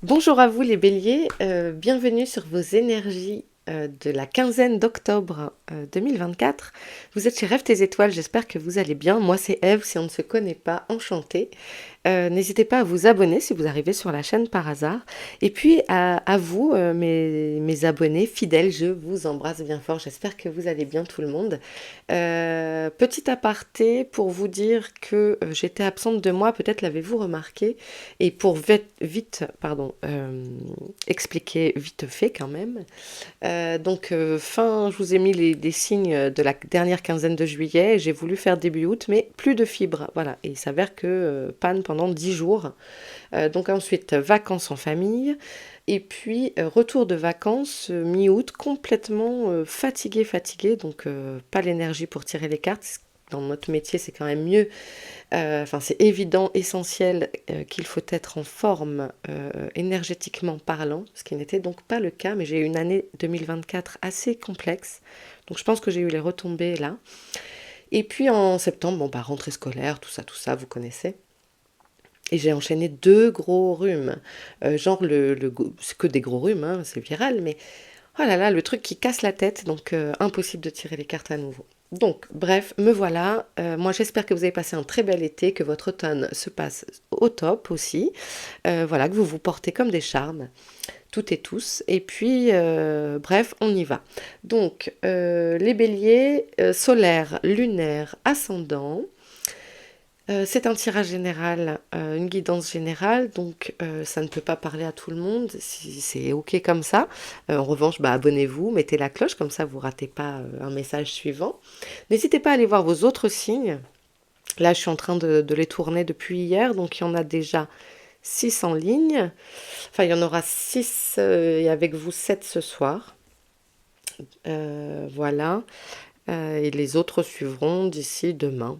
Bonjour à vous les béliers, bienvenue sur vos énergies de la quinzaine d'octobre 2024. Vous êtes chez Rêve tes étoiles, j'espère que vous allez bien. Moi c'est Eve, si on ne se connaît pas, enchantée. N'hésitez pas à vous abonner si vous arrivez sur la chaîne par hasard. Et puis à vous, mes abonnés fidèles, je vous embrasse bien fort. J'espère que vous allez bien tout le monde. Petit aparté pour vous dire que j'étais absente de moi, peut-être l'avez-vous remarqué. Et pour vite, pardon, expliquer vite fait quand même. Je vous ai mis les signes de la dernière quinzaine de juillet. J'ai voulu faire début août, mais plus de fibres. Voilà. Et il s'avère que panne pendant 10 jours. Donc ensuite, vacances en famille. Et puis, retour de vacances mi-août, complètement fatiguée. Donc, pas l'énergie pour tirer les cartes. Dans notre métier, c'est quand même mieux. Enfin, c'est évident, essentiel qu'il faut être en forme énergétiquement parlant, ce qui n'était donc pas le cas, mais j'ai eu une année 2024 assez complexe. Donc je pense que j'ai eu les retombées là. Et puis en septembre, bon bah rentrée scolaire, tout ça, vous connaissez. Et j'ai enchaîné deux gros rhumes. C'est que des gros rhumes, hein, c'est viral, mais oh là là, le truc qui casse la tête, donc impossible de tirer les cartes à nouveau. Donc, bref, me voilà. Moi, j'espère que vous avez passé un très bel été, que votre automne se passe au top aussi. Voilà, que vous vous portez comme des charmes, toutes et tous. Et puis, bref, on y va. Donc, les béliers, solaire, lunaire, ascendant. C'est un tirage général, une guidance générale, donc ça ne peut pas parler à tout le monde, si c'est ok comme ça. En revanche, bah, abonnez-vous, mettez la cloche, comme ça vous ratez pas un message suivant. N'hésitez pas à aller voir vos autres signes. Là, je suis en train de les tourner depuis hier, donc il y en a déjà 6 en ligne. Enfin, il y en aura 6 et avec vous 7 ce soir. Voilà. Et les autres suivront d'ici demain.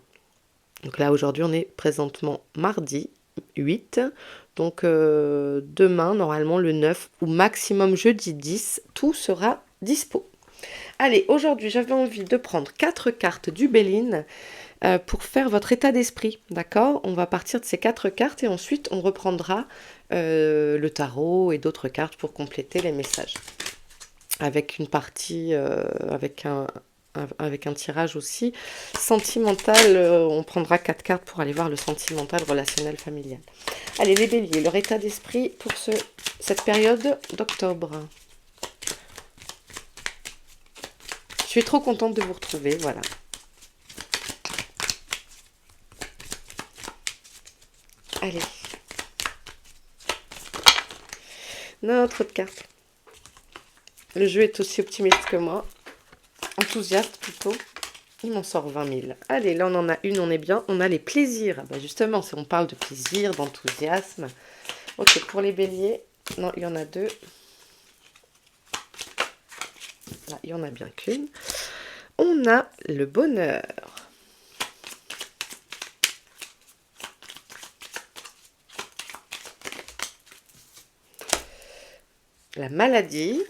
Donc là, aujourd'hui, on est présentement mardi 8. Donc demain, normalement le 9 ou maximum jeudi 10, tout sera dispo. Allez, aujourd'hui, j'avais envie de prendre 4 cartes du Béline pour faire votre état d'esprit. D'accord? On va partir de ces 4 cartes et ensuite on reprendra le tarot et d'autres cartes pour compléter les messages. Avec une partie, avec un tirage aussi sentimental. On prendra 4 cartes pour aller voir le sentimental, relationnel, familial. Allez, les béliers, leur état d'esprit pour cette période d'octobre. Je suis trop contente de vous retrouver, voilà. Allez. Notre carte. Le jeu est aussi optimiste que moi. Enthousiaste plutôt. Il m'en sort 20 000. Allez, là on en a une, on est bien. On a les plaisirs. Ah bah justement, si on parle de plaisir, d'enthousiasme. Ok, pour les béliers, non, il y en a deux. Là, il y en a bien qu'une. On a le bonheur. La maladie.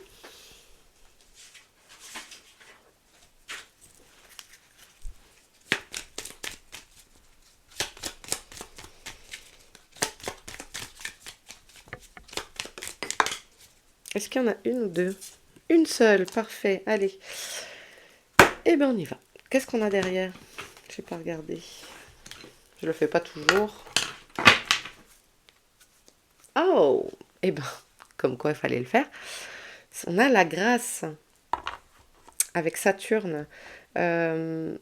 Est-ce qu'il y en a une ou deux? Une seule, parfait. Allez. Eh bien, on y va. Qu'est-ce qu'on a derrière? Je vais pas regarder. Je le fais pas toujours. Oh! Eh ben, comme quoi il fallait le faire. On a la grâce avec Saturne. Euh,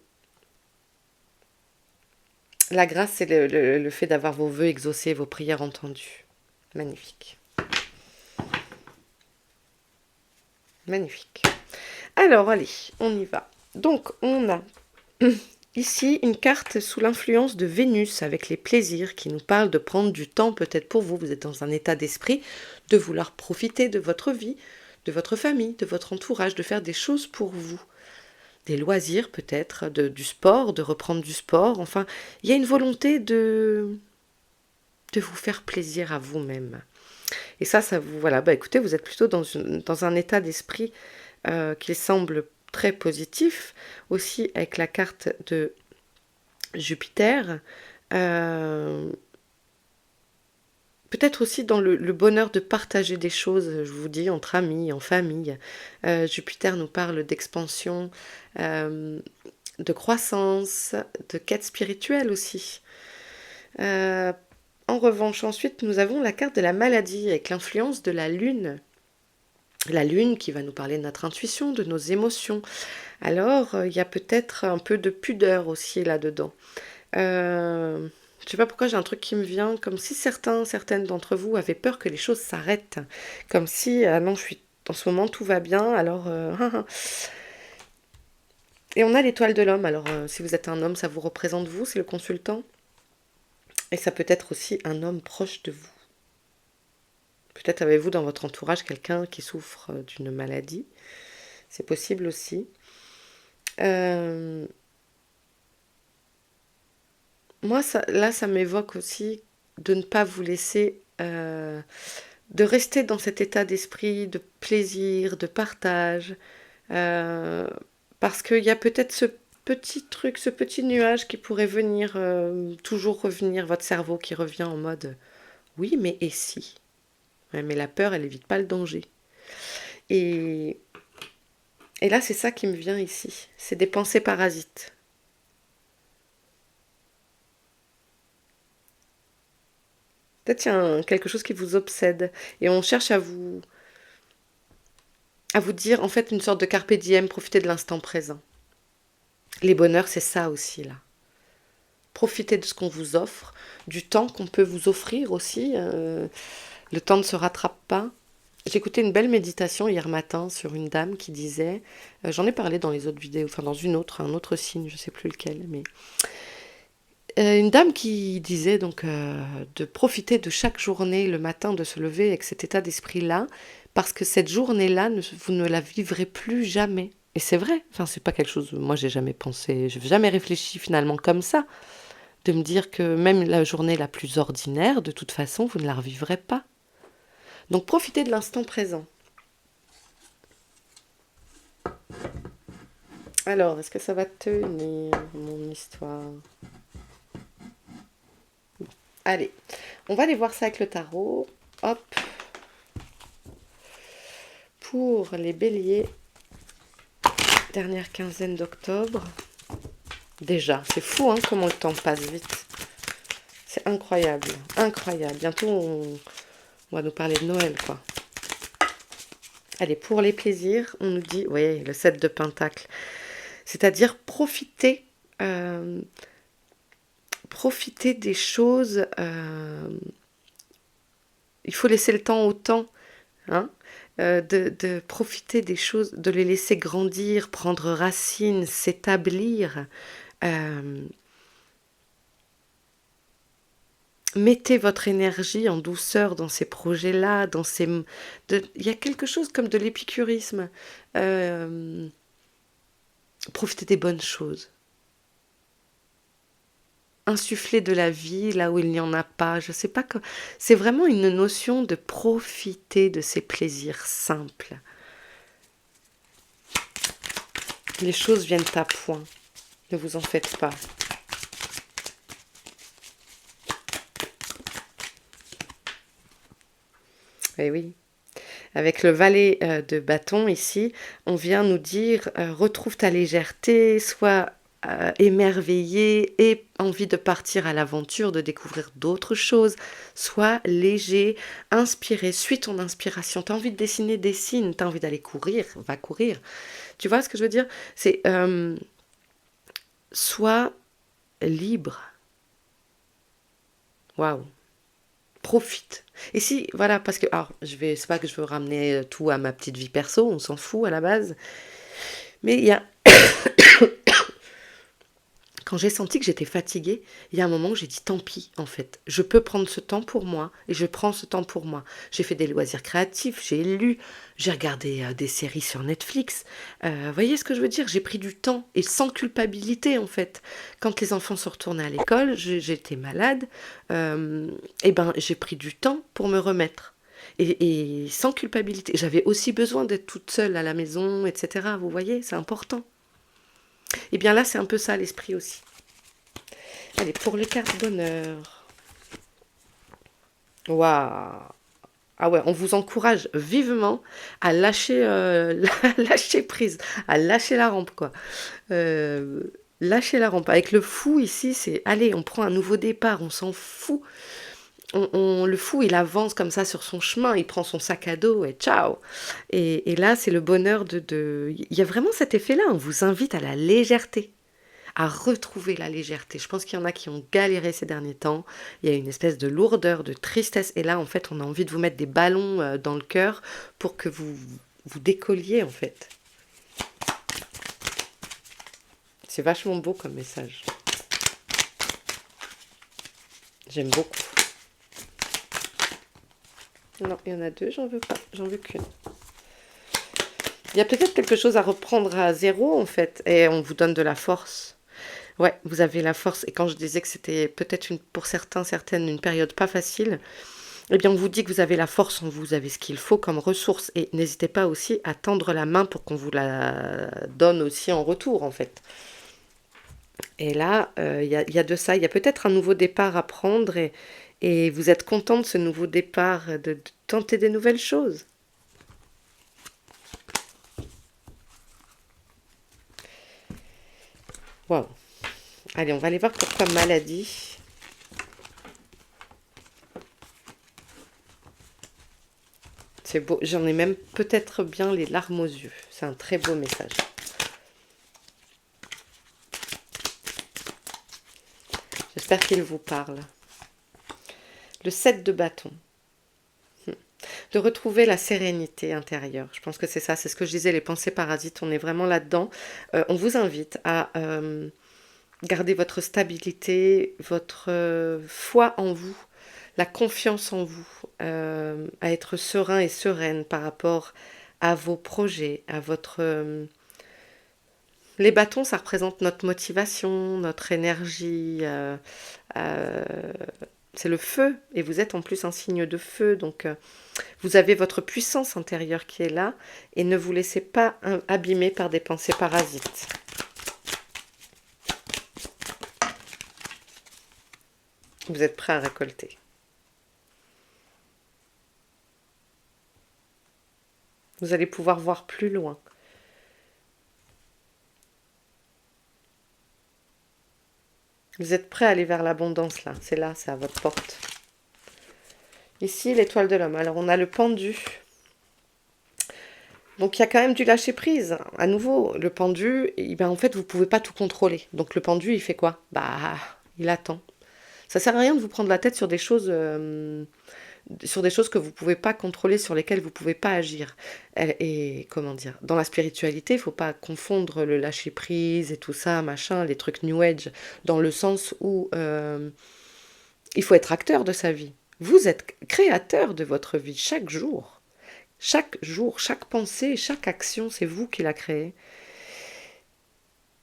la grâce, c'est le fait d'avoir vos vœux exaucés, vos prières entendues. Magnifique. Magnifique. Alors, allez, on y va. Donc, on a ici une carte sous l'influence de Vénus avec les plaisirs qui nous parle de prendre du temps peut-être pour vous. Vous êtes dans un état d'esprit de vouloir profiter de votre vie, de votre famille, de votre entourage, de faire des choses pour vous. Des loisirs peut-être, du sport, de reprendre du sport. Enfin, il y a une volonté de vous faire plaisir à vous-même. Et ça vous, voilà, bah écoutez, vous êtes plutôt dans un état d'esprit qui semble très positif, aussi avec la carte de Jupiter, peut-être aussi dans le bonheur de partager des choses, je vous dis, entre amis, en famille. Jupiter nous parle d'expansion, euh, de croissance, de quête spirituelle aussi. Euh, En revanche, ensuite, nous avons la carte de la maladie avec l'influence de la lune. La lune qui va nous parler de notre intuition, de nos émotions. Alors, il y a peut-être un peu de pudeur aussi là-dedans. Je sais pas pourquoi j'ai un truc qui me vient, comme si certaines d'entre vous avaient peur que les choses s'arrêtent. Comme si, ah non, en ce moment tout va bien, alors... Et on a l'étoile de l'homme, alors si vous êtes un homme, ça vous représente vous, c'est le consultant. Et ça peut être aussi un homme proche de vous. Peut-être avez-vous dans votre entourage quelqu'un qui souffre d'une maladie. C'est possible aussi. Euh, Moi, là, ça m'évoque aussi de ne pas vous laisser, de rester dans cet état d'esprit de plaisir, de partage, euh, parce qu'il y a peut-être ce petit truc, ce petit nuage qui pourrait venir, toujours revenir, votre cerveau qui revient en mode, oui, mais et si? Ouais, mais la peur, elle évite pas le danger. Et, et là, c'est ça qui me vient ici. C'est des pensées parasites. Peut-être il y a quelque chose qui vous obsède. Et on cherche à vous dire, en fait, une sorte de carpe diem, profiter de l'instant présent. Les bonheurs, c'est ça aussi, là. Profitez de ce qu'on vous offre, du temps qu'on peut vous offrir aussi. Le temps ne se rattrape pas. J'ai écouté une belle méditation hier matin sur une dame qui disait, j'en ai parlé dans les autres vidéos, enfin dans une autre, un autre signe, je ne sais plus lequel, mais une dame qui disait donc de profiter de chaque journée le matin, de se lever avec cet état d'esprit-là, parce que cette journée-là, vous ne la vivrez plus jamais. Et c'est vrai, enfin c'est pas quelque chose, moi j'ai jamais pensé, j'ai jamais réfléchi finalement comme ça, de me dire que même la journée la plus ordinaire, de toute façon, vous ne la revivrez pas. Donc profitez de l'instant présent. Alors, est-ce que ça va tenir mon histoire? Allez, on va aller voir ça avec le tarot. Hop, pour les béliers, dernière quinzaine d'octobre. Déjà, c'est fou hein, comment le temps passe vite. C'est incroyable, incroyable. Bientôt, on va nous parler de Noël, quoi. Allez, pour les plaisirs, on nous dit, oui, le 7 de Pentacle. C'est-à-dire profiter des choses. Il faut laisser le temps au temps. Hein, de profiter des choses, de les laisser grandir, prendre racine, s'établir. Euh, Mettez votre énergie en douceur dans ces projets-là, il y a quelque chose comme de l'épicurisme. Euh, Profitez des bonnes choses. Insuffler de la vie là où il n'y en a pas. Je sais pas. C'est vraiment une notion de profiter de ces plaisirs simples. Les choses viennent à point. Ne vous en faites pas. Eh oui. Avec le valet de bâton ici, on vient nous dire retrouve ta légèreté, sois émerveillé et envie de partir à l'aventure, de découvrir d'autres choses. Sois léger, inspiré, suis ton inspiration. T'as envie de dessiner, dessine. T'as envie d'aller courir, va courir. Tu vois ce que je veux dire? C'est sois libre. Waouh. Profite. Et si, voilà, parce que, alors, c'est pas que je veux ramener tout à ma petite vie perso, on s'en fout à la base, mais il y a, quand j'ai senti que j'étais fatiguée, il y a un moment où j'ai dit tant pis, en fait, je peux prendre ce temps pour moi, et je prends ce temps pour moi. J'ai fait des loisirs créatifs, j'ai lu, j'ai regardé des séries sur Netflix, voyez ce que je veux dire? J'ai pris du temps, et sans culpabilité, en fait. Quand les enfants sont retournés à l'école, j'étais malade, et ben j'ai pris du temps pour me remettre. Et sans culpabilité. J'avais aussi besoin d'être toute seule à la maison, etc. Vous voyez, c'est important. Et bien là, c'est un peu ça l'esprit aussi. Allez, pour les cartes bonheur. Waouh! Ah ouais, on vous encourage vivement à lâcher, lâcher prise, à lâcher la rampe, quoi. Lâcher la rampe. Avec le fou ici, c'est: «Allez, on prend un nouveau départ, on s'en fout». Le fou, il avance comme ça sur son chemin, il prend son sac à dos et ciao. Et là, c'est le bonheur il y a vraiment cet effet-là, on vous invite à la légèreté, à retrouver la légèreté. Je pense qu'il y en a qui ont galéré ces derniers temps. Il y a une espèce de lourdeur, de tristesse. Et là, en fait, on a envie de vous mettre des ballons dans le cœur pour que vous décolliez, en fait. C'est vachement beau comme message. J'aime beaucoup. Non, il y en a deux, j'en veux pas. J'en veux qu'une. Il y a peut-être quelque chose à reprendre à zéro, en fait. Et on vous donne de la force. Ouais, vous avez la force. Et quand je disais que c'était peut-être pour certains, certaines, une période pas facile, eh bien, on vous dit que vous avez la force en vous, vous avez ce qu'il faut comme ressource. Et n'hésitez pas aussi à tendre la main pour qu'on vous la donne aussi en retour, en fait. Et là, il y a de ça. Il y a peut-être un nouveau départ à prendre et vous êtes content de ce nouveau départ, de tenter des nouvelles choses. Waouh. Allez, on va aller voir pourquoi maladie. C'est beau. J'en ai même peut-être bien les larmes aux yeux. C'est un très beau message. J'espère qu'il vous parle. Le 7 de bâton. De retrouver la sérénité intérieure. Je pense que c'est ça, c'est ce que je disais, les pensées parasites, on est vraiment là-dedans. On vous invite à garder votre stabilité, votre foi en vous, la confiance en vous, à être serein et sereine par rapport à vos projets, à votre... les bâtons, ça représente notre motivation, notre énergie. Euh, c'est le feu, et vous êtes en plus un signe de feu, donc vous avez votre puissance intérieure qui est là, et ne vous laissez pas abîmer par des pensées parasites. Vous êtes prêt à récolter. Vous allez pouvoir voir plus loin. Vous êtes prêt à aller vers l'abondance là, c'est à votre porte. Ici, l'étoile de l'homme. Alors, on a le pendu. Donc, il y a quand même du lâcher prise. À nouveau, le pendu, eh ben, en fait, vous ne pouvez pas tout contrôler. Donc, le pendu, il fait quoi? Bah, il attend. Ça sert à rien de vous prendre la tête sur des choses que vous ne pouvez pas contrôler, sur lesquelles vous ne pouvez pas agir. Et comment dire, dans la spiritualité, il ne faut pas confondre le lâcher prise et tout ça, machin, les trucs New Age, dans le sens où il faut être acteur de sa vie. Vous êtes créateur de votre vie chaque jour. Chaque jour, chaque pensée, chaque action, c'est vous qui la créez.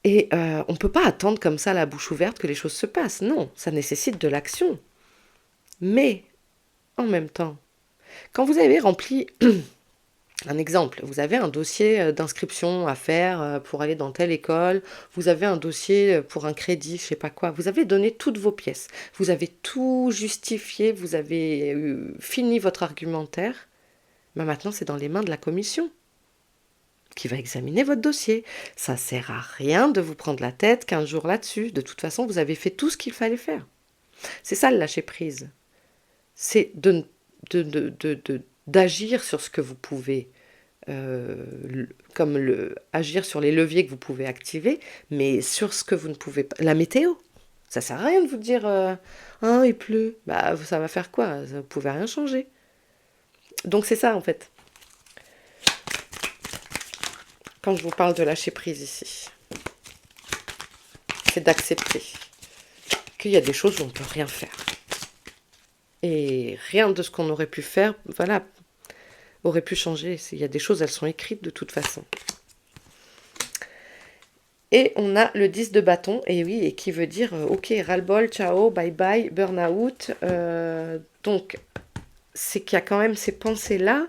Et on ne peut pas attendre comme ça la bouche ouverte que les choses se passent. Non, ça nécessite de l'action. Mais, en même temps, quand vous avez rempli un exemple, vous avez un dossier d'inscription à faire pour aller dans telle école, vous avez un dossier pour un crédit, je sais pas quoi, vous avez donné toutes vos pièces, vous avez tout justifié, vous avez fini votre argumentaire, mais maintenant c'est dans les mains de la commission qui va examiner votre dossier. Ça sert à rien de vous prendre la tête 15 jours là-dessus, de toute façon vous avez fait tout ce qu'il fallait faire. C'est ça le lâcher prise, c'est d'agir sur ce que vous pouvez, agir sur les leviers que vous pouvez activer, mais sur ce que vous ne pouvez pas. La météo, ça sert à rien de vous dire ah, il pleut. Bah, ça va faire quoi? Vous ne pouvez rien changer. Donc c'est ça en fait, quand je vous parle de lâcher prise ici. C'est d'accepter qu'il y a des choses où on ne peut rien faire. Et rien de ce qu'on aurait pu faire, voilà, aurait pu changer. Il y a des choses, elles sont écrites de toute façon. Et on a le 10 de bâton, et oui, et qui veut dire ok, ras-le-bol, ciao, bye bye, burn-out. Donc, c'est qu'il y a quand même ces pensées-là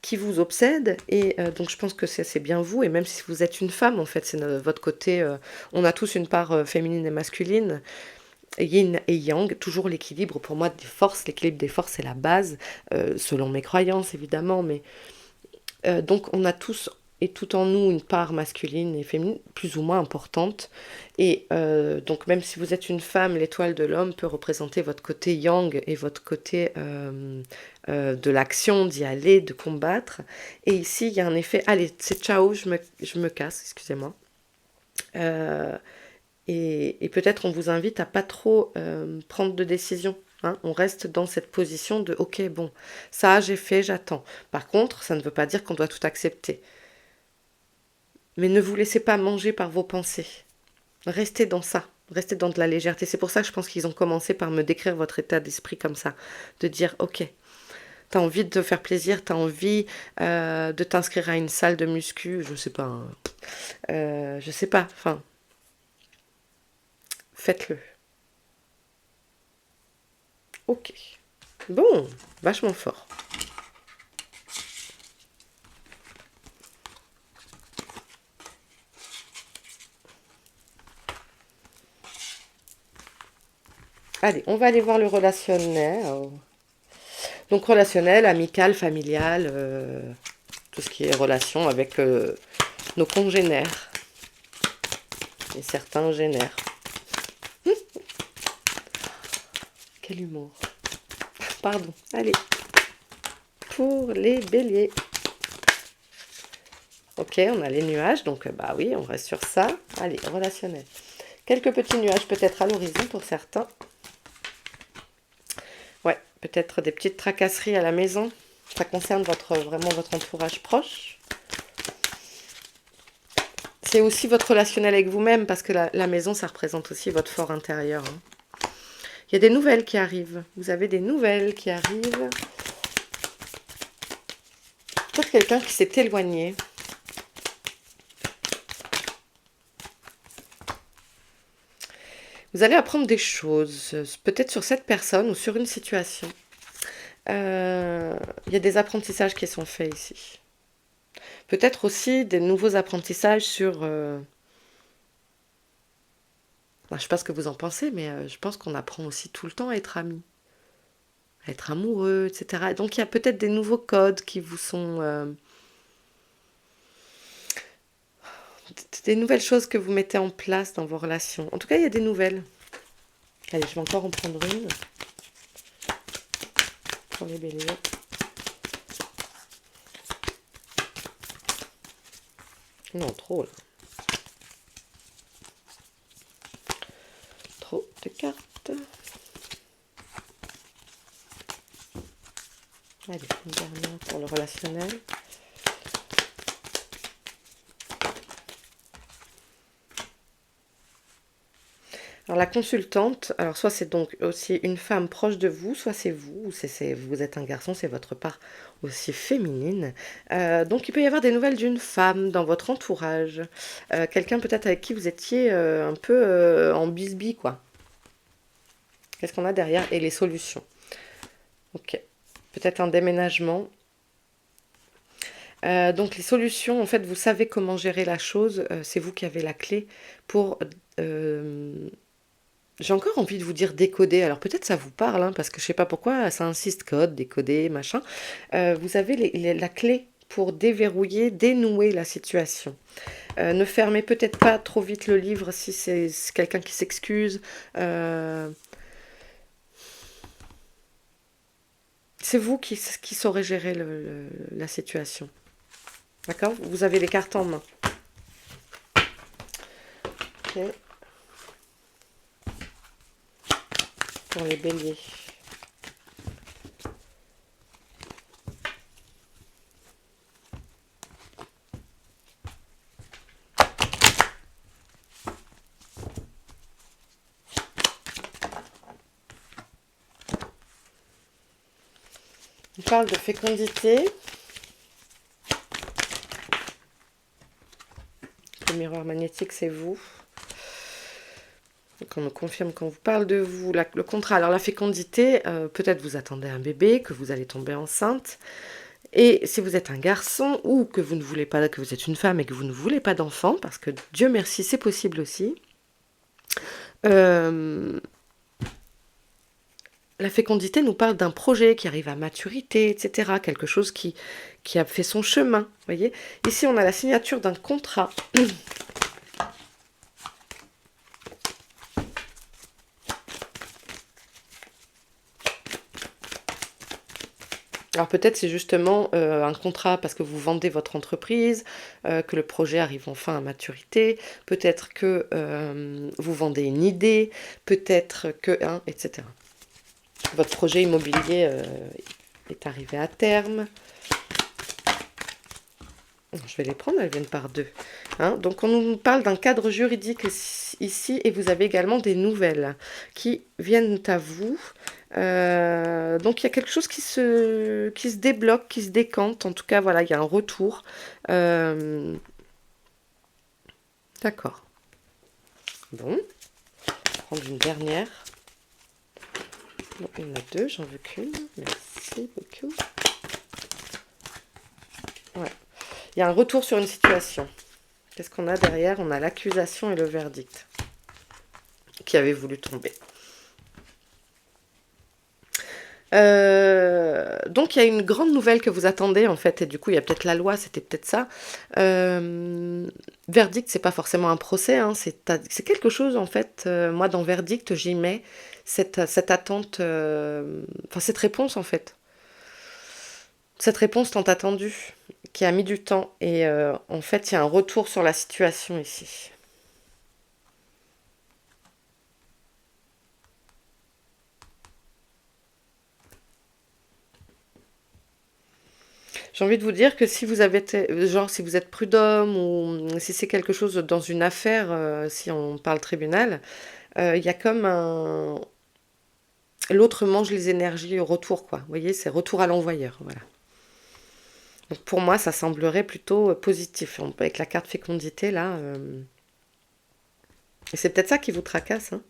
qui vous obsèdent, et donc je pense que c'est bien vous, et même si vous êtes une femme, en fait, c'est votre côté, on a tous une part féminine et masculine, yin et yang, toujours l'équilibre pour moi des forces, l'équilibre des forces c'est la base, selon mes croyances évidemment, mais donc on a tous et tout en nous une part masculine et féminine plus ou moins importante. Et donc même si vous êtes une femme, l'étoile de l'homme peut représenter votre côté yang et votre côté de l'action, d'y aller, de combattre. Et ici il y a un effet, allez c'est ciao, je me casse, excusez-moi. Euh, et peut-être on vous invite à pas trop prendre de décision. Hein. On reste dans cette position de ok, bon, ça j'ai fait, j'attends. Par contre, ça ne veut pas dire qu'on doit tout accepter. Mais ne vous laissez pas manger par vos pensées. Restez dans ça. Restez dans de la légèreté. C'est pour ça que je pense qu'ils ont commencé par me décrire votre état d'esprit comme ça. De dire ok, t'as envie de te faire plaisir, t'as envie de t'inscrire à une salle de muscu, je sais pas. Hein. Je sais pas, enfin, faites-le. Ok. Bon, vachement fort. Allez, on va aller voir le relationnel. Donc relationnel, amical, familial, tout ce qui est relation avec nos congénères et certains génères. Quel humour. Pardon. Allez. Pour les béliers. Ok, on a les nuages, donc bah oui, on reste sur ça. Allez, relationnel. Quelques petits nuages peut-être à l'horizon pour certains. Ouais, peut-être des petites tracasseries à la maison. Ça concerne vraiment votre entourage proche. C'est aussi votre relationnel avec vous-même, parce que la maison, ça représente aussi votre fort intérieur. Hein. Il y a des nouvelles qui arrivent. Vous avez des nouvelles qui arrivent. Peut-être quelqu'un qui s'est éloigné. Vous allez apprendre des choses, peut-être sur cette personne ou sur une situation. Il y a des apprentissages qui sont faits ici. Peut-être aussi des nouveaux apprentissages sur... je ne sais pas ce que vous en pensez, mais je pense qu'on apprend aussi tout le temps à être amis, à être amoureux, etc. Donc il y a peut-être des nouveaux codes qui vous sont... des nouvelles choses que vous mettez en place dans vos relations. En tout cas, il y a des nouvelles. Allez, je vais encore en prendre une. Pour les béliers. Non, trop là. Trop de cartes. Allez, une dernière pour le relationnel. Alors la consultante, alors soit c'est donc aussi une femme proche de vous, soit c'est vous, ou vous êtes un garçon, c'est votre part aussi féminine. Donc il peut y avoir des nouvelles d'une femme dans votre entourage. Quelqu'un peut-être avec qui vous étiez un peu en bisbille, quoi. Qu'est-ce qu'on a derrière? Et les solutions. Ok. Peut-être un déménagement. Donc les solutions, en fait, vous savez comment gérer la chose. C'est vous qui avez la clé pour... j'ai encore envie de vous dire décoder. Alors peut-être ça vous parle, hein, parce que je sais pas pourquoi ça insiste code, décoder, machin. Vous avez la clé pour déverrouiller, dénouer la situation. Ne fermez peut-être pas trop vite le livre si c'est quelqu'un qui s'excuse. C'est vous qui saurez gérer la situation. D'accord? Vous avez les cartes en main. Ok. Pour les béliers. On parle de fécondité. Le miroir magnétique, c'est vous. Donc on me confirme qu'on vous parle de vous. Le contrat, alors la fécondité, peut-être vous attendez un bébé, que vous allez tomber enceinte. Et si vous êtes un garçon ou que vous ne voulez pas, que vous êtes une femme et que vous ne voulez pas d'enfant, parce que Dieu merci, c'est possible aussi. la fécondité nous parle d'un projet qui arrive à maturité, etc. Quelque chose qui a fait son chemin, vous voyez. Ici, on a la signature d'un contrat. Alors peut-être c'est justement un contrat parce que vous vendez votre entreprise, que le projet arrive enfin à maturité, peut-être que vous vendez une idée, peut-être que, hein, etc. Votre projet immobilier est arrivé à terme. Je vais les prendre, elles viennent par deux. Hein, donc on nous parle d'un cadre juridique ici et vous avez également des nouvelles qui viennent à vous. Donc il y a quelque chose qui se débloque, qui se décante. En tout cas, voilà, il y a un retour. D'accord. Bon, je vais prendre une dernière. Bon, il y en a deux, j'en veux qu'une. Merci beaucoup. Ouais. Il y a un retour sur une situation. Qu'est-ce qu'on a derrière? On a l'accusation et le verdict qui avait voulu tomber. Donc il y a une grande nouvelle que vous attendez en fait, et du coup il y a peut-être la loi, c'était peut-être ça. Verdict, c'est pas forcément un procès, hein, c'est quelque chose en fait. Moi dans verdict, j'y mets cette attente, enfin cette réponse en fait. Cette réponse tant attendue, qui a mis du temps, et en fait il y a un retour sur la situation ici. J'ai envie de vous dire que si vous avez été, genre si vous êtes prud'homme ou si c'est quelque chose dans une affaire, si on parle tribunal, il y a comme un... L'autre mange les énergies au retour, quoi. Vous voyez, c'est retour à l'envoyeur, voilà. Donc pour moi, ça semblerait plutôt positif. Avec la carte fécondité, là... Et c'est peut-être ça qui vous tracasse, hein.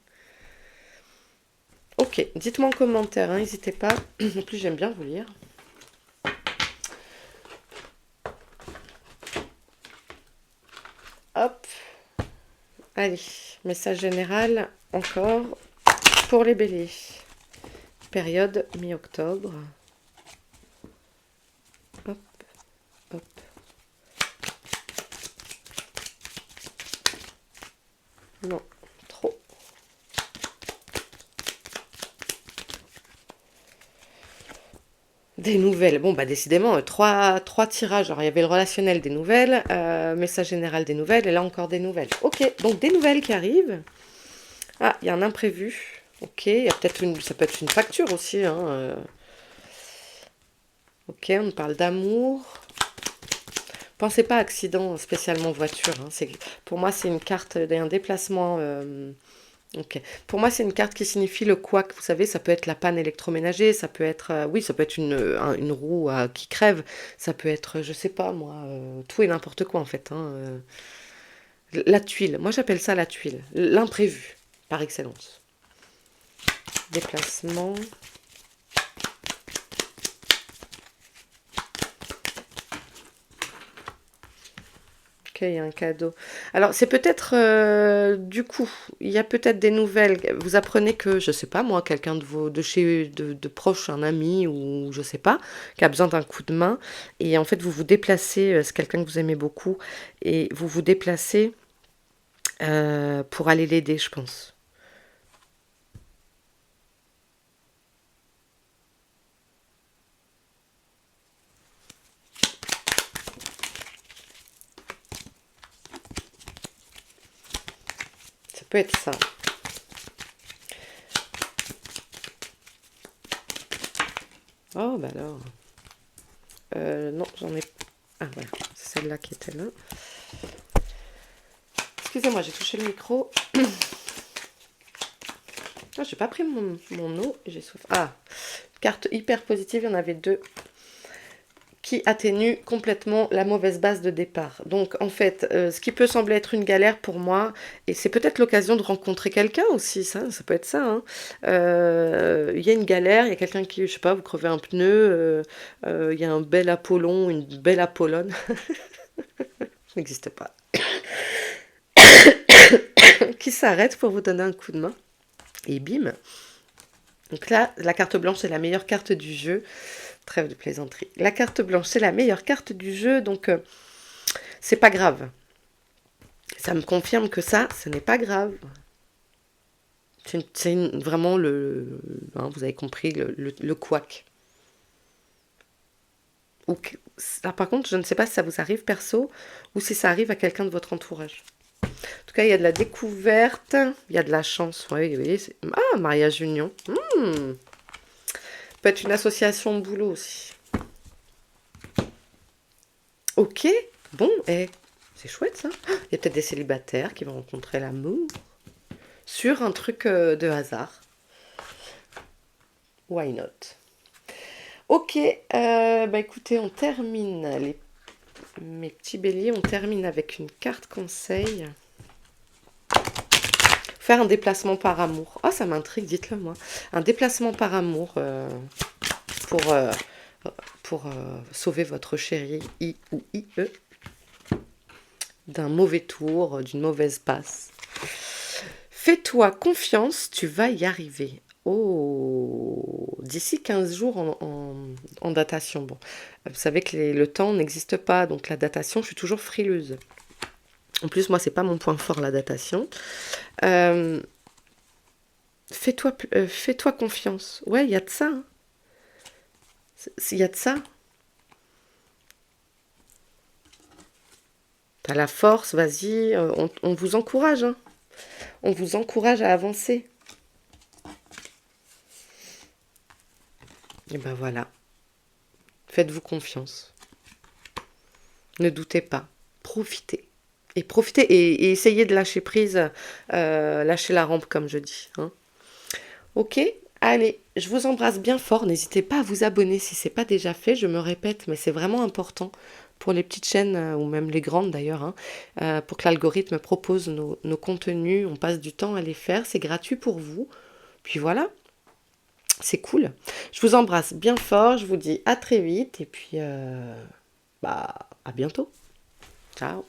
Ok, dites-moi en commentaire, hein, n'hésitez pas. En plus, j'aime bien vous lire. Hop. Allez, message général, encore, pour les béliers. Période mi-octobre. Hop, hop. Non, trop. Des nouvelles. Bon, bah décidément, trois tirages. Alors, il y avait le relationnel des nouvelles, message général des nouvelles, et là encore des nouvelles. Ok, donc des nouvelles qui arrivent. Ah, il y a un imprévu. Ok, il y a peut-être ça peut être une facture aussi, hein. Ok, on nous parle d'amour. Pensez pas à accident spécialement voiture, hein. Pour moi, c'est une carte d'un déplacement. Ok. Pour moi, c'est une carte qui signifie le couac. Vous savez, ça peut être la panne électroménager, ça peut être, oui, ça peut être une roue qui crève, ça peut être, je sais pas moi, tout et n'importe quoi en fait, hein. La tuile, moi j'appelle ça la tuile, l'imprévu, par excellence. Déplacement. Il y a un cadeau. Alors, c'est peut-être, du coup, il y a peut-être des nouvelles. Vous apprenez que, je sais pas, moi, quelqu'un de proche, un ami ou je sais pas, qui a besoin d'un coup de main. Et en fait, vous vous déplacez, c'est quelqu'un que vous aimez beaucoup, et vous vous déplacez pour aller l'aider, je pense. Ça peut être ça. Oh, bah alors. Non, j'en ai... Ah, voilà, c'est celle-là qui était là. Excusez-moi, j'ai touché le micro. Ah, j'ai pas pris mon eau et j'ai soif. Ah, carte hyper positive, il y en avait deux qui atténuent complètement la mauvaise base de départ. Donc en fait, ce qui peut sembler être une galère pour moi, et c'est peut-être l'occasion de rencontrer quelqu'un aussi, ça peut être ça, hein. Il y a une galère, il y a quelqu'un qui, je sais pas, vous crevez un pneu, il y a un bel Apollon, une belle Apollone, ça n'existe pas, qui s'arrête pour vous donner un coup de main, et bim, Donc là, la carte blanche, c'est la meilleure carte du jeu. Trêve de plaisanterie. La carte blanche, c'est la meilleure carte du jeu, donc c'est pas grave. Ça me confirme que ça, ce n'est pas grave. Vraiment hein, vous avez compris, le couac. Là, par contre, je ne sais pas si ça vous arrive perso ou si ça arrive à quelqu'un de votre entourage. En tout cas, il y a de la découverte, il y a de la chance. Oui, oui. Ah, mariage union. Peut être une association de boulot aussi. Ok, bon, c'est chouette ça. Il y a peut-être des célibataires qui vont rencontrer l'amour sur un truc de hasard. Why not? Ok, bah écoutez, on termine mes petits béliers, on termine avec une carte conseil. Faire un déplacement par amour. Ah, ça m'intrigue, dites-le moi. Un déplacement par amour pour, euh, pour sauver votre chéri I ou IE d'un mauvais tour, d'une mauvaise passe. Fais-toi confiance, tu vas y arriver. Oh, d'ici 15 jours en datation. Bon, vous savez que le temps n'existe pas, donc la datation, je suis toujours frileuse. En plus, moi, c'est pas mon point fort, la datation. Fais-toi confiance. Ouais, il y a de ça. Hein. Il y a de ça. T'as la force, vas-y. On vous encourage. Hein. On vous encourage à avancer. Et ben voilà. Faites-vous confiance. Ne doutez pas. Profitez. Et profitez et essayez de lâcher prise. Lâcher la rampe, comme je dis. Hein. Ok, allez, je vous embrasse bien fort. N'hésitez pas à vous abonner si ce n'est pas déjà fait. Je me répète, mais c'est vraiment important pour les petites chaînes, ou même les grandes d'ailleurs, hein, pour que l'algorithme propose nos contenus. On passe du temps à les faire. C'est gratuit pour vous. Puis voilà, c'est cool. Je vous embrasse bien fort. Je vous dis à très vite. Et puis, à bientôt. Ciao.